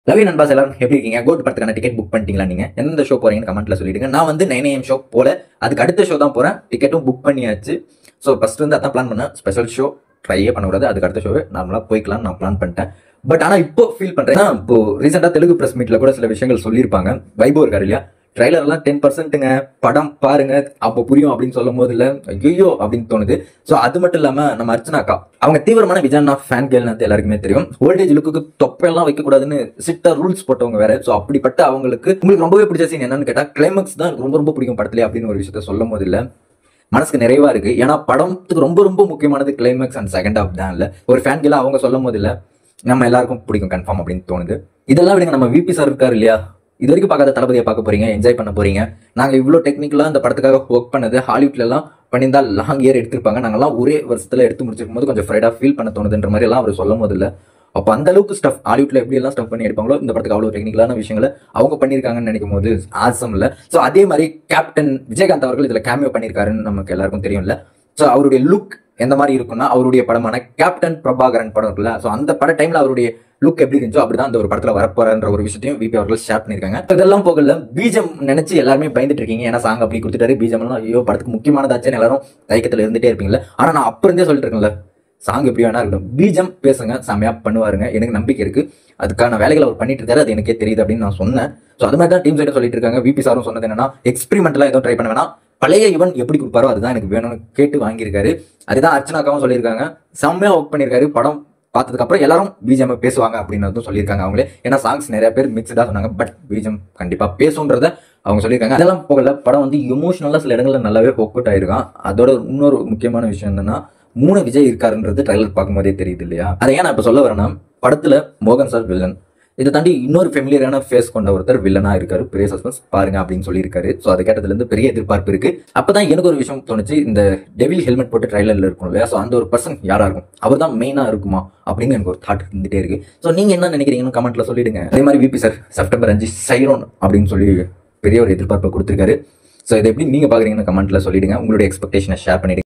Love you நண்பாஸ், எல்லாரும் எப்படி இருக்கீங்க? கோட் படத்துக்கான டிக்கெட் புக் பண்ணிட்டீங்களா? நீங்க எந்த ஷோ போறீங்கன்னு கமெண்ட்ல சொல்லிடுங்க. நான் வந்து 9 AM ஷோ போல, அதுக்கு அடுத்த ஷோ தான் போறேன். டிக்கெட்டும் புக் பண்ணியாச்சு. ஸோ ஃபர்ஸ்ட் வந்து அதான் பிளான் பண்ணேன். ஸ்பெஷல் ஷோ ட்ரையே பண்ணக்கூடாது, அதுக்கு அடுத்த ஷோவே நார்மலா போய்க்கலாம் நான் பிளான் பண்ணிட்டேன். பட் ஆனா இப்போ ஃபீல் பண்றேன், இப்போ ரீசெண்டா தெலுங்கு பிரஸ் மீட்ல கூட சில விஷயங்கள் சொல்லியிருப்பாங்க. வைபோ இருக்காரு இல்லையா, ட்ரைலர் எல்லாம் 10%ங்க, படம் பாருங்க அப்போ புரியும் அப்படின்னு சொல்லும் போது இல்ல ஐயோ அப்படின்னு தோணுது. ஸோ அது மட்டும் இல்லாம நம்ம அர்ச்சனாக்கா அவங்க தீவிரமான விஜயண்ணா ஃபேன் கேள்னு எல்லாருக்குமே தெரியும். ஓல்டேஜ் லுக்கு தொப்பையெல்லாம் வைக்க கூடாதுன்னு ஸ்ட்ரிக்டா ரூல்ஸ் போட்டவங்க வேற. ஸோ அப்படிப்பட்ட அவங்களுக்கு உங்களுக்கு ரொம்பவே பிடிச்ச சீன் என்னன்னு கேட்டா கிளைமேக்ஸ் தான் ரொம்ப ரொம்ப பிடிக்கும் படத்துல அப்படின்னு ஒரு விஷயத்த சொல்லும் போது இல்ல மனசுக்கு நிறைவா இருக்கு. ஏன்னா படத்துக்கு ரொம்ப ரொம்ப முக்கியமானது கிளைமேக்ஸ் அண்ட் செகண்ட் ஹாஃப் தான். இல்ல ஒரு ஃபேன் கேல அவங்க சொல்லும் போது இல்ல நம்ம எல்லாருக்கும் பிடிக்கும் கன்ஃபார்ம் அப்படின்னு தோணுது. இதெல்லாம் விடுங்க, நம்ம விபி சார் இருக்காரு இல்லையா, இது வரைக்கும் பார்க்காத தளபதியை பார்க்க போறீங்க, என்ஜாய் பண்ண போறீங்க. நாங்க இவ்வளவு டெக்னிக்கலா இந்த படத்துக்காக ஒர்க் பண்ணது ஹாலிவுட்ல எல்லாம் பண்ணியிருந்தா லாங் இயர் எடுத்திருப்பாங்க. நாங்கெல்லாம் ஒரே வருஷத்துல எடுத்து முடிச்சிருக்கும் போது கொஞ்சம் ஃப்ரைடா ஃபீல் பண்ண தோணுதுன்ற மாதிரி எல்லாம் அவர் சொல்லும் போது இல்ல அப்போ அந்த அளவுக்கு ஸ்டஃப் ஹாலிவுட்ல எப்படி எல்லாம் ஸ்டஃப் பண்ணி எடுப்பாங்களோ இந்த படத்துக்கு அவ்வளவு டெக்னிக்கலான விஷயங்களை அவங்க பண்ணியிருக்காங்கன்னு நினைக்கும் போது ஆசம் இல்ல. ஸோ அதே மாதிரி கேப்டன் விஜயகாந்த் அவர்கள் இதுல கேமியோ பண்ணியிருக்காருன்னு நமக்கு எல்லாருக்கும் தெரியும் இல்ல. ஸோ அவருடைய லுக் எந்த மாதிரி இருக்கும்னா அவருடைய படமான கேப்டன் பிரபாகரன் படம் இருக்குல்ல, ஸோ அந்த பட டைம்ல அவருடைய லுக் எப்படி இருந்துச்சோ அப்படிதான் அந்த ஒரு படத்துல வரப்போறன்ற ஒரு விஷயத்தையும் விபி அவர்கள் ஷேர் பண்ணிருக்காங்க. இதெல்லாம் போகல பீஜம் நினைச்சு எல்லாருமே பயந்துட்டு இருக்கீங்க. ஏன்னா சாங் அப்படி கொடுத்துட்டாரு, பீஜம் எல்லாம் ஐயோ படத்துக்கு முக்கியமானதாச்சுன்னு எல்லாரும் தயக்கத்துல இருந்துட்டே இருப்பீங்களா. ஆனா நான் அப்ப இருந்தே சொல்லிட்டு இருக்கேன்ல, சாங் எப்படி வேணா இருக்கட்டும், பீஜம் பேசுங்க, செமையா பண்ணுவாருங்க, எனக்கு நம்பிக்கை இருக்கு. அதுக்கான வேலைகளை அவர் பண்ணிட்டு இருக்காரு, அது எனக்கே தெரியுது அப்படின்னு நான் சொன்னேன். ஸோ அது மாதிரி தான் டீம் சைடும் சொல்லிட்டு இருக்காங்க. விபி சாரும் சொன்னது என்னன்னா எக்ஸ்பெரிமெண்ட்லாம் எதுவும் ட்ரை பண்ண வேணாம், பழைய இவன் எப்படி கொடுப்பாரோ அதுதான் எனக்கு வேணும்னு கேட்டு வாங்கியிருக்காரு. அதுதான் அர்ச்சனாக்காவும் சொல்லியிருக்காங்க. செம்மையா ஒர்க் பண்ணியிருக்காரு. படம் பார்த்ததுக்கு அப்புறம் எல்லாரும் பிஜிஎம் பேசுவாங்க அப்படின்னு சொல்லியிருக்காங்க அவங்களே. ஏன்னா சாங்ஸ் நிறைய பேர் மிக்ஸ்டா சொன்னாங்க, பட் பிஜிஎம் கண்டிப்பா பேசுன்றத அவங்க சொல்லியிருக்காங்க. அதெல்லாம் போகல, படம் வந்து எமோஷனலா சில இடங்கள்ல நல்லாவே ஒர்க் அவுட் ஆயிருக்கான். அதோட இன்னொரு முக்கியமான விஷயம் என்னன்னா 3 விஜய் இருக்காருன்றது ட்ரைலர் பார்க்கும்போதே தெரியுது இல்லையா. அதை ஏன் நான் இப்ப சொல்ல வரேன்னா, படத்துல மோகன் சார் வில்லன், இதை தாண்டி இன்னொரு ஃபெமிலியரான ஃபேஸ் கொண்ட ஒருத்தர் வில்லனா இருக்காரு. பெரிய சஸ்பென்ஸ் பாருங்க அப்படின்னு சொல்லியிருக்காரு. ஸோ அதை கேட்டதுல இருந்து பெரிய எதிர்பார்ப்பு இருக்கு. அப்பதான் எனக்கு ஒரு விஷயம் தோணுச்சு, இந்த டெவில் ஹெல்மெட் போட்டு ட்ரைலர்ல இருக்கும் இல்லையா, ஸோ அந்த ஒரு பர்சன் யாரா இருக்கும், அவர் தான் மெயினா இருக்குமா அப்படின்னு எனக்கு ஒரு தாட் இருந்துட்டே இருக்கு. ஸோ நீங்க என்ன நினைக்கிறீங்கன்னு கமெண்ட்ல சொல்லிடுங்க. அதே மாதிரி விபி சார் செப்டம்பர் 5 சைரோன் அப்படின்னு சொல்லி பெரிய ஒரு எதிர்பார்ப்பை கொடுத்திருக்காரு. ஸோ இதை எப்படி நீங்க பாக்குறீங்கன்னு கமெண்ட்ல சொல்லிடுங்க. உங்களுடைய எக்ஸ்பெக்டேஷனை ஷேர் பண்ணிடுங்க.